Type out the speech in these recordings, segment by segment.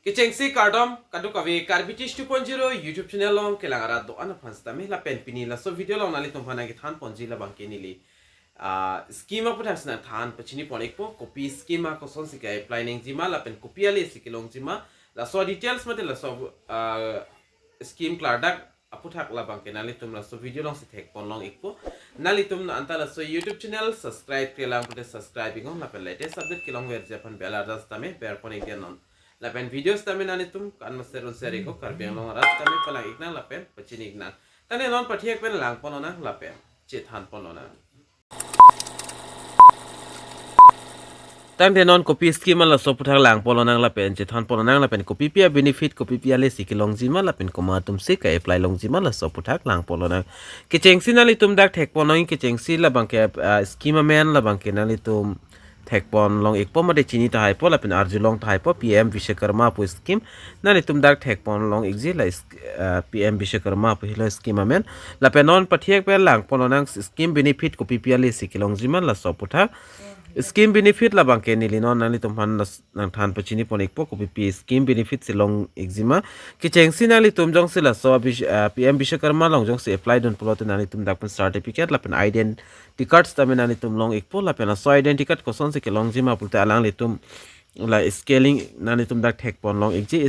Kecengsi kardom kadu kawe karbitis 2.0 YouTube channel long kelangara do ana pansta me la pen pini la so video long nali tum phana ki than ponji la bangke ni li schema puthas na than pachini ponik po copy schema ko son sika apply ning jima la pen copy ale sikilong jima la so details mate la so scheme clardak aputhak la bangke nali tum la so video long si thek pon long ikpo nali tum na anta la so YouTube channel subscribe kelang pute subscribing on la pen latest update kilong ver japan bela das tame per ponik non lapen videos tamen ani tum kan masterun seri ko karbiang long rat tamen pala ikna lapen pachini ikna tane non pathiak pen lang ponona lapen chethan ponona tang de non copy scheme la so puthak lang ponona lapen chethan ponona lapen copy pia benefit copy pia le sikilong jima lapen koma tum se ka apply long jima la so puthak lang ponona ke chengsi nali tum dak thek ponoi ke chengsi la bangke scheme man la bangke nali tum thek pon long ek po made chini ta hai po la pen arju long ta hai po pm Vishwakarma pu scheme nani tum dak thek pon long exi la pm Vishwakarma pu hilo scheme amen la pen non pathiek pe lang pon nang scheme benefit ko ppl sikilong jiman la so putha scheme benefit la bangke ni linon nani tum han nang than pachini pon ek po ko pp scheme benefit silong exima ki chengsi nali tum jong sila so pm Vishwakarma long jong se apply don plot nani tum dak certificate la pen identity cards tamen nani tum long ek po la pen so identity card ko son se ke long jima pulte alang le tum la scaling nani tum dak thek pon long ekji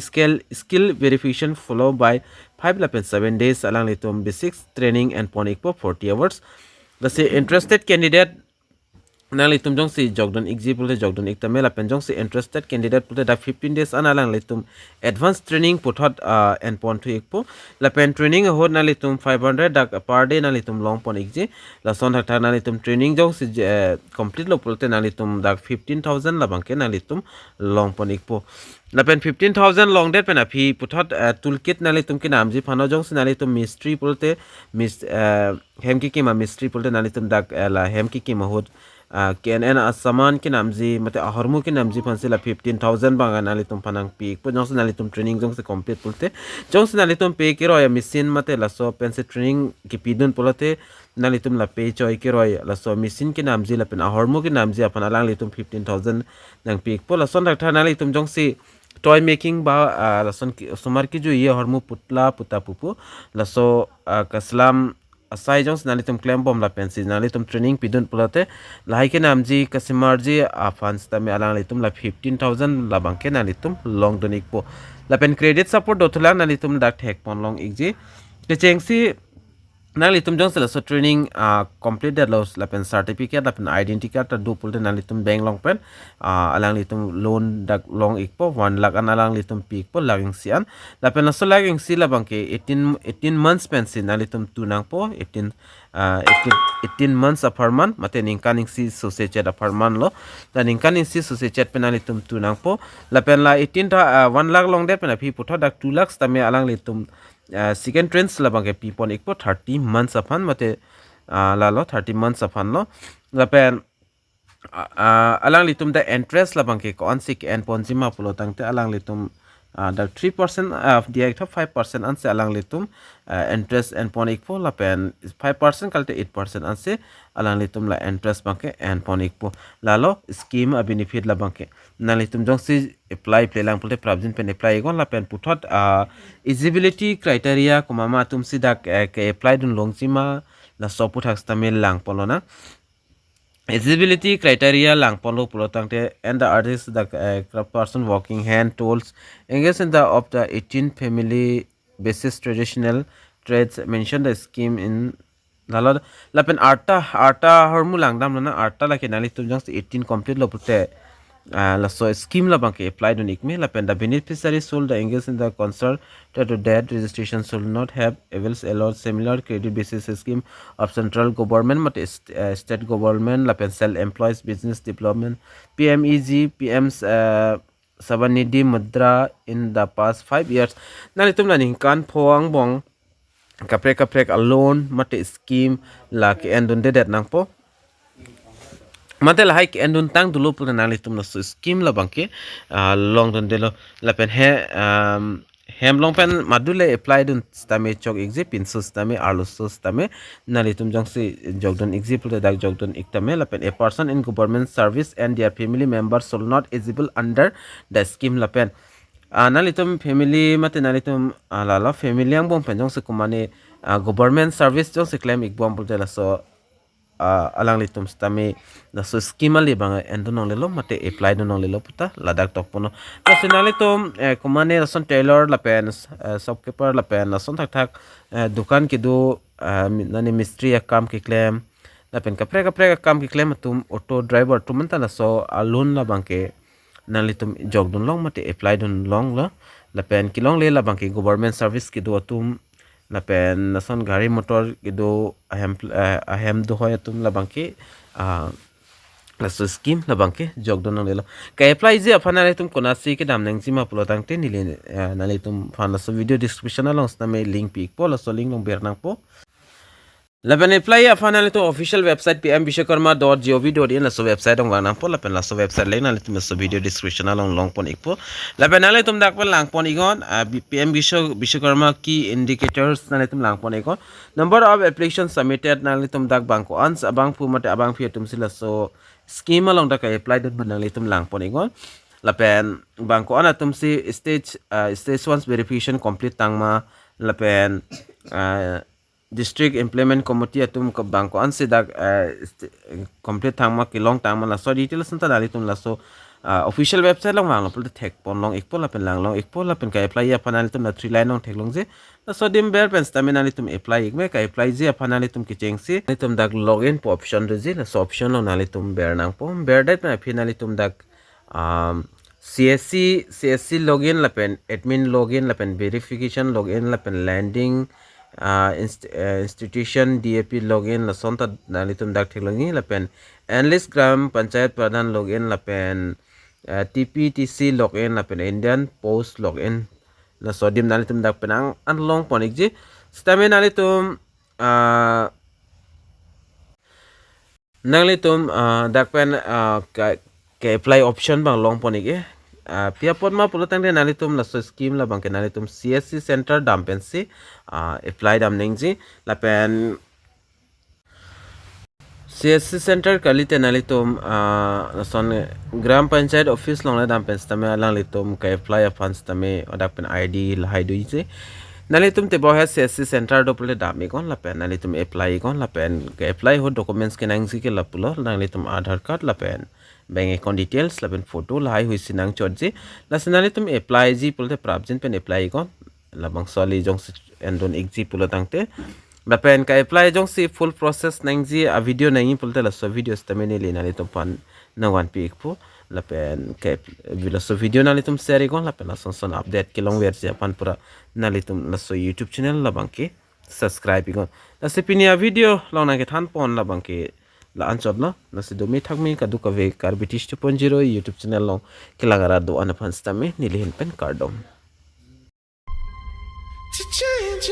skill verification followed by 5 la pen 7 days alang le tum basics training and pon ek po 40 hours the say interested candidate nali tum jong si jogdon example le jogdon ekta mela pen jong si interested candidate pulte da 15 days analang le tum advanced training puthot and pon thu ekpo la pen training hod nali tum 500 dak per day nali tum long pon ekje la son thak nali tum training jong si complete lo pulte nali tum dak 15000 la bangke nali tum long pon ekpo la pen 15000 long date pen aphi puthot toolkit nali tum ki naam ji phano jong si nali tum mystery pulte hem ki ma mystery pulte nali tum dak la hem ki ma hod KNN samman ki namji mate ahormu ki namji pansila 15000 banga nali tum panang pi po jong nali tum training jong se complete pulte jong nali tum pe ki roya machine mate la so pense training ki pidun pulote nali tum la pe choi ki roya la so machine ki namji la pen ahormu ki namji apana lang li tum 15000 nang pi po la son rakha nali tum jong si toy making ba la son sumar ki jo ye hormu putla puta pupu la so kaslam asai jong nali tum claim bom la pensi nali tum training pidun pulote lai ke namji customer ji afans tame alang li tum la 15000 la bangke nali tum long donik po la pen credit support dotula nali tum dak thek pon long igji ke chengsi nali tum jong sela so training complete that los la pen certificate la pen identity card ta do pulte nali tum bank long pen alang li tum loan dak long ikpo 1 lakh an alang li tum pik po laging sian la pen so laging si la bangke 18 months pen si nali tum tunang po 18 months per month mate ningkaning si so se chat per month lo la ningkaning si so se chat pen nali tum tunang po la pen la 18 1 lakh long that pen api putho dak 2 lakhs tame alang li tum second trends la bangke pipon ikpo 30 months upon mate la lo 30 months upon lo la pen alang litum da interest la bangke ko ansik and ponjima pulo tangte alang litum da 3% of the act of 5% anse alang litum interest and ponik po la pen 5% kalte 8% anse alang litum la interest bangke and ponik po la lo scheme a benefit la bangke na litum jong si apply pelang pulte pravjin pen apply gon la pen puthot eligibility criteria kumama tum si dak ke apply dun longchima la so puthak stamel lang polona eligibility criteria lang polo pulotangte and the artist the person walking hand tools engaged in the of the 18 family basis traditional trades mentioned the scheme in la pen arta hormu langdam na arta la kenali tum just 18 complete lo putte la so scheme la bank applied on ikme la pen the beneficiary should the engaged in the concert to debt registration should not have avails allowed similar credit basis scheme of central government but state government la pen self employees business development PMEG PM's sabanidi mudra in the past 5 years nani tum la kan phoang bong kaprek alone mate scheme la ke endon dedet nang po matel hike endun tang dulu pula nali tum na scheme la bangke long don delo la pen hem long pen madule apply dun stame chok exi pinsu stame arlo so stame nali tum jong si jogdon example dak jogdon iktame la pen a person in government service and their family members should not eligible under the scheme la pen nalitum family mate nalitum la family yang bong penjong se kumane government service jong se claim ik bom pulte la so alang litum stami na so scheme ali bang endo nong lelo mate apply do nong lelo puta ladak tok pono na se nalitum kumane son tailor la pen shopkeeper la pen na son thak dukan ki do nani mystery kam ki claim la pen kapre kam ki claim tum auto driver tumanta la so alun la bangke nalitum jog dun long mate apply dun long la pen kilong le la bangki government service ki do tum la pen nason gari motor ki do ahem do hoy tum la bangki la so scheme la bangki jog dun le lo ka apply je afana le tum kona si ke dam nang jima pulotang te nile nalitum fan la so video description along sta me link pi po la so link long ber nang po Laban apply afana le to official website pmvishwakarma.gov.in la so website ong wanang po laban la so website le na le tum so video description along long pon ikpo laban le tum dak pon lang pon igon pm vishwakarma key indicators na le tum lang pon igon number of applications submitted na le tum dak bangko ans abang pu mate abang fi tum sila so scheme along dak apply dot ban le tum lang pon igon lapen bangko ana tum si stage 1 verification complete tangma lapen district implement committee atum ko bangko anse dak complete thangma ki long tangma la so details nta dali tum la so official website long lang pul thek pon long ekpol la pen lang long ekpol la pen ka apply ya panali tum la 3 line long thek long je la so dim ber pen stamina li tum apply ek me ka apply je panali tum ki cheng si li tum dak login po option re je la so option long nali tum ber nang po ber dat na finally tum dak csc login la pen admin login la pen verification login la pen landing institution DAP login la sonta nalitum dak theklangi la pen analyst gram panchayat pradhan login la pen TPTC login la pen Indian Post login la sodim nalitum dak penang anlong ponik ji stame nalitum dak pen ke apply option bang long ponik pia pot ma pulotang de nalitum la so scheme la bangke nalitum CSC center dampensi apply dam ningji la pen CSC center kalite nalitum son gram panchayat office long la dampen stame alang litum ka apply funds tame odak pen ID la haidu je nalitum te bohe CSC center do pule dami kon la pen nalitum apply kon la pen ka apply ho documents ke nangsi ke la pulo nalitum aadhar card la pen bank account details la pen photo la hai hui sinang chodje la sinali tum apply ji pulte prabjin pen apply kon la bang soli jong endon exi pulo tangte la pen ka apply jong si full process nang ji a video nang pulte la so video stamene le nali tum pan na wan pi ekpo la pen ka la so video nali tum share kon la pen la son update ke long ver je pan pura nali tum la so YouTube channel la bang ke subscribe kon la se pinia video long na ke than pon la bang ke la anchot la nasi do mi thakmi ka du ka ve kar british 2.0 YouTube channel long kilagara do an pan stame nilihin pen cardom to change